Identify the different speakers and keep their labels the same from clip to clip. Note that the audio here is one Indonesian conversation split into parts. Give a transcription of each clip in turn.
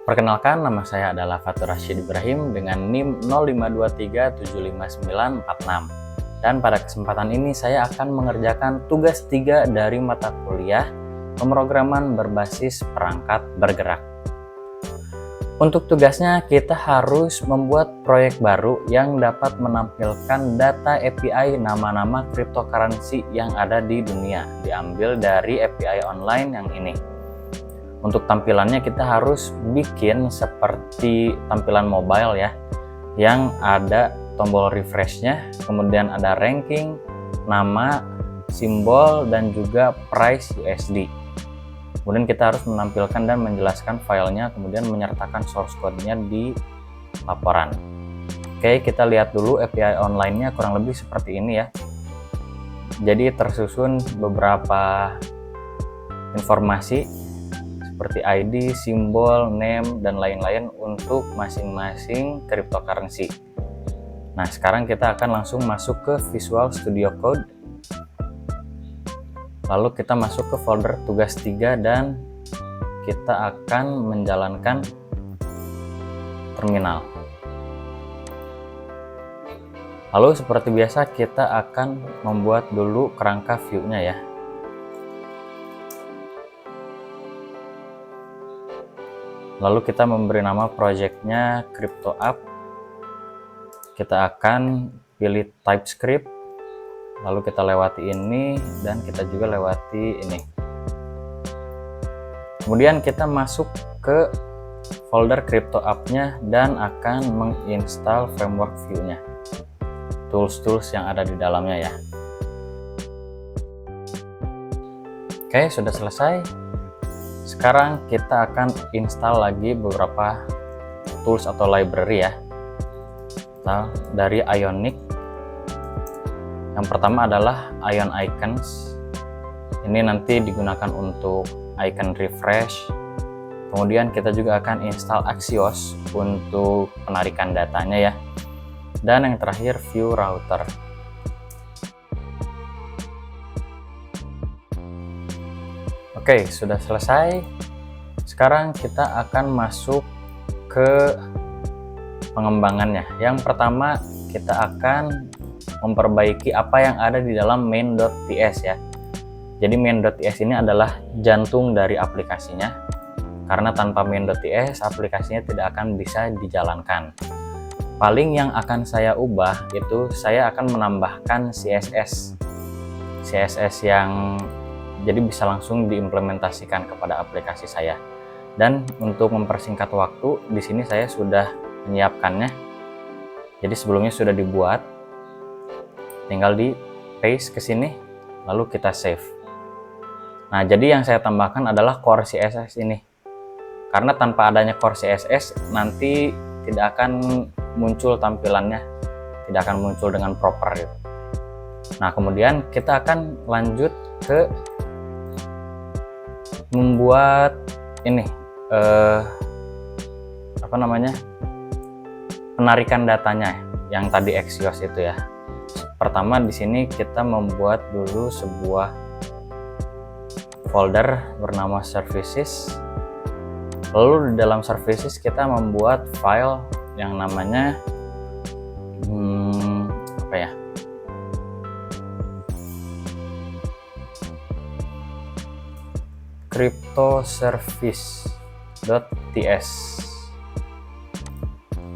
Speaker 1: Perkenalkan, nama saya adalah Fatur Rashid Ibrahim dengan NIM 052375946. Dan pada kesempatan ini saya akan mengerjakan tugas 3 dari mata kuliah pemrograman berbasis perangkat bergerak. Untuk tugasnya kita harus membuat proyek baru yang dapat menampilkan data API nama-nama cryptocurrency yang ada di dunia, diambil dari API online yang ini. Untuk tampilannya kita harus bikin seperti tampilan mobile ya, yang ada tombol refreshnya, kemudian ada ranking, nama, simbol, dan juga price USD. Kemudian kita harus menampilkan dan menjelaskan filenya, kemudian menyertakan source code-nya di laporan. Oke, kita lihat dulu API online-nya kurang lebih seperti ini ya. Jadi tersusun beberapa informasi seperti ID, simbol, name, dan lain-lain untuk masing-masing cryptocurrency. Nah, sekarang kita akan langsung masuk ke Visual Studio Code. Lalu kita masuk ke folder tugas 3 dan kita akan menjalankan terminal. Lalu seperti biasa kita akan membuat dulu kerangka view-nya ya. Lalu kita memberi nama projectnya Crypto App. Kita akan pilih TypeScript. Lalu kita lewati ini dan kita juga lewati ini. Kemudian kita masuk ke folder Crypto App-nya dan akan menginstal framework view-nya. Tools-tools yang ada di dalamnya ya. Oke, sudah selesai. Sekarang kita akan install lagi beberapa tools atau library ya. Dari Ionic. Yang pertama adalah Ion Icons. Ini nanti digunakan untuk icon refresh. Kemudian kita juga akan install Axios untuk penarikan datanya ya. Dan yang terakhir View Router. Oke, sudah selesai. Sekarang kita akan masuk ke pengembangannya. Yang pertama, kita akan memperbaiki apa yang ada di dalam main.ts ya. Jadi main.ts ini adalah jantung dari aplikasinya. Karena tanpa main.ts, aplikasinya tidak akan bisa dijalankan. Paling yang akan saya ubah itu saya akan menambahkan CSS. CSS yang jadi bisa langsung diimplementasikan kepada aplikasi saya. Dan untuk mempersingkat waktu, di sini saya sudah menyiapkannya. Jadi sebelumnya sudah dibuat, tinggal di paste ke sini, lalu kita save. Nah, jadi yang saya tambahkan adalah core CSS ini. Karena tanpa adanya core CSS, nanti tidak akan muncul tampilannya, tidak akan muncul dengan proper gitu. Nah, kemudian kita akan lanjut ke membuat ini penarikan datanya yang tadi Axios itu ya. Pertama di sini kita membuat dulu sebuah folder bernama services. Lalu di dalam services kita membuat file yang namanya cryptoservice.ts.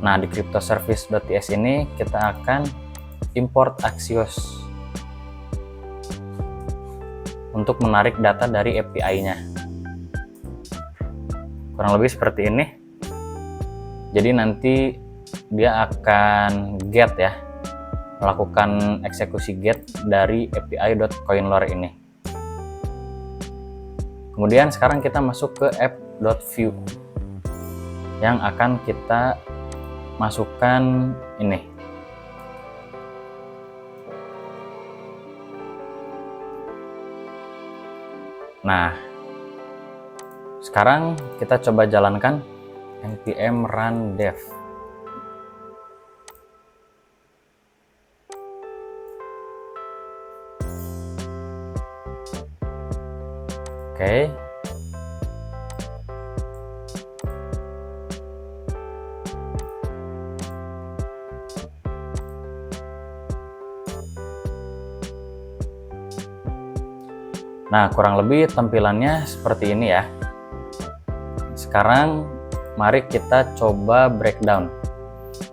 Speaker 1: Nah, di cryptoservice.ts ini kita akan import Axios untuk menarik data dari API-nya. Kurang lebih seperti ini. Jadi nanti dia akan get ya, melakukan eksekusi get dari api.coinlore ini. Kemudian sekarang kita masuk ke app.view yang akan kita masukkan ini. Nah, sekarang kita coba jalankan npm run dev. Oke. Nah, kurang lebih tampilannya seperti ini ya. Sekarang mari kita coba breakdown.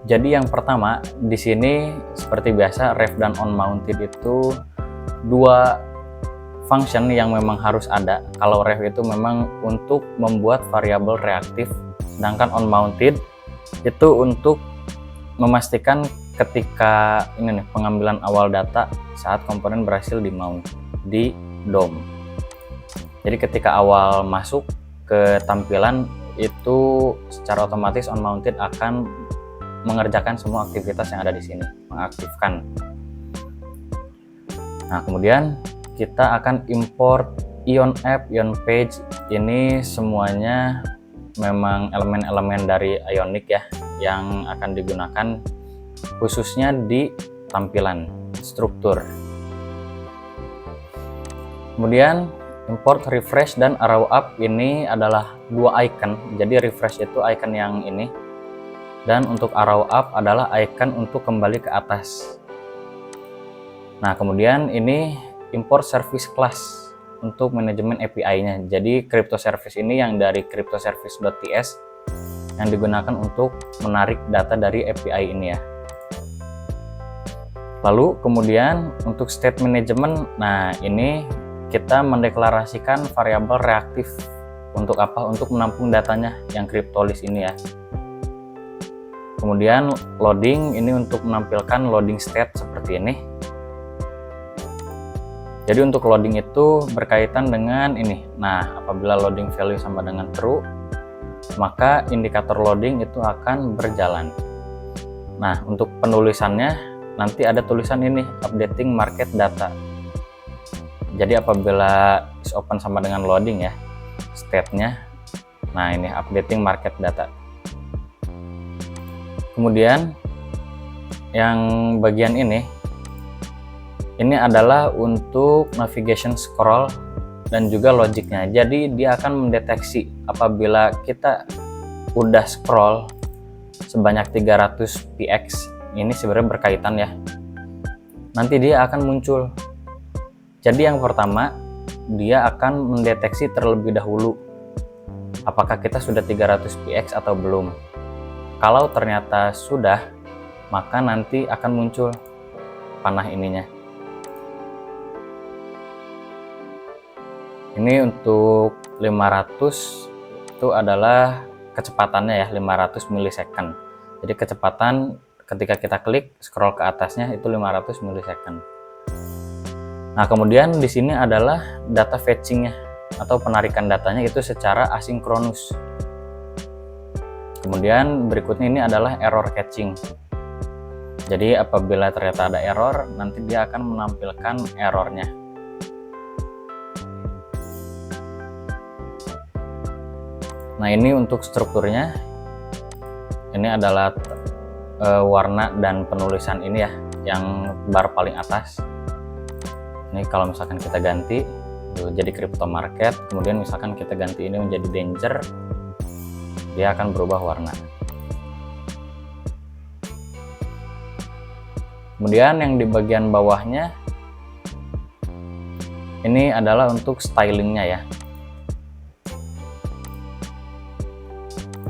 Speaker 1: Jadi yang pertama di sini seperti biasa ref dan on mounted itu dua function yang memang harus ada. Kalau ref itu memang untuk membuat variabel reaktif, sedangkan on mounted itu untuk memastikan ketika ini nih pengambilan awal data saat komponen berhasil di mount di DOM. Jadi ketika awal masuk ke tampilan itu secara otomatis on mounted akan mengerjakan semua aktivitas yang ada di sini, mengaktifkan. Nah, kemudian kita akan import Ion App, Ion Page. Ini semuanya memang elemen-elemen dari Ionic ya yang akan digunakan khususnya di tampilan struktur. Kemudian import refresh dan arrow up, ini adalah dua icon. Jadi refresh itu icon yang ini, dan untuk arrow up adalah icon untuk kembali ke atas. Nah, kemudian ini import service class untuk manajemen API-nya. Jadi crypto service ini yang dari cryptoservice.ts yang digunakan untuk menarik data dari API ini ya. Lalu kemudian untuk state management, nah ini kita mendeklarasikan variabel reaktif. Untuk apa? Untuk menampung datanya yang cryptolist ini ya. Kemudian loading, ini untuk menampilkan loading state seperti ini. Jadi untuk loading itu berkaitan dengan ini. Nah, apabila loading value sama dengan true, maka indikator loading itu akan berjalan. Nah, untuk penulisannya nanti ada tulisan ini, updating market data. Jadi apabila is open sama dengan loading ya, state-nya. Nah, ini updating market data. Kemudian yang bagian ini adalah untuk navigation scroll dan juga logiknya. Jadi dia akan mendeteksi apabila kita udah scroll sebanyak 300 px, ini sebenarnya berkaitan ya, nanti dia akan muncul. Jadi yang pertama, dia akan mendeteksi terlebih dahulu apakah kita sudah 300 px atau belum. Kalau ternyata sudah, maka nanti akan muncul panah ininya. Ini untuk 500 itu adalah kecepatannya ya, 500 milisecond. Jadi kecepatan ketika kita klik scroll ke atasnya itu 500 milisecond. Nah, kemudian di sini adalah data fetchingnya atau penarikan datanya itu secara asinkronus. Kemudian berikutnya ini adalah error catching. Jadi apabila ternyata ada error, nanti dia akan menampilkan errornya. Nah, ini untuk strukturnya. Ini adalah warna dan penulisan ini ya, yang bar paling atas. Ini kalau misalkan kita ganti jadi crypto market, kemudian misalkan kita ganti ini menjadi danger, dia akan berubah warna. Kemudian yang di bagian bawahnya ini adalah untuk stylingnya ya.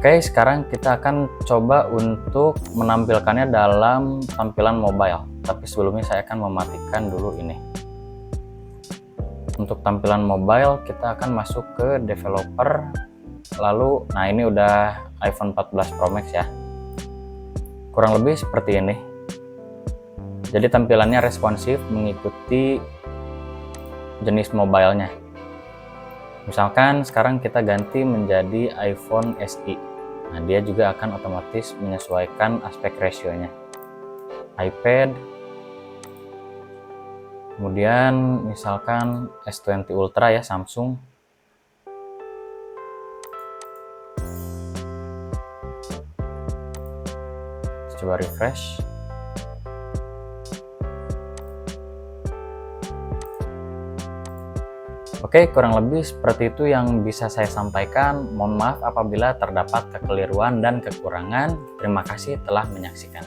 Speaker 1: Oke, sekarang kita akan coba untuk menampilkannya dalam tampilan mobile. Tapi sebelumnya saya akan mematikan dulu ini. Untuk tampilan mobile kita akan masuk ke developer. Lalu, nah ini udah iPhone 14 Pro Max ya. Kurang lebih seperti ini. Jadi tampilannya responsif mengikuti jenis mobilenya. Misalkan sekarang kita ganti menjadi iPhone SE. Nah, dia juga akan otomatis menyesuaikan aspek rasionya. iPad. Kemudian misalkan S20 Ultra ya, Samsung. Coba refresh. Oke, kurang lebih seperti itu yang bisa saya sampaikan. Mohon maaf apabila terdapat kekeliruan dan kekurangan. Terima kasih telah menyaksikan.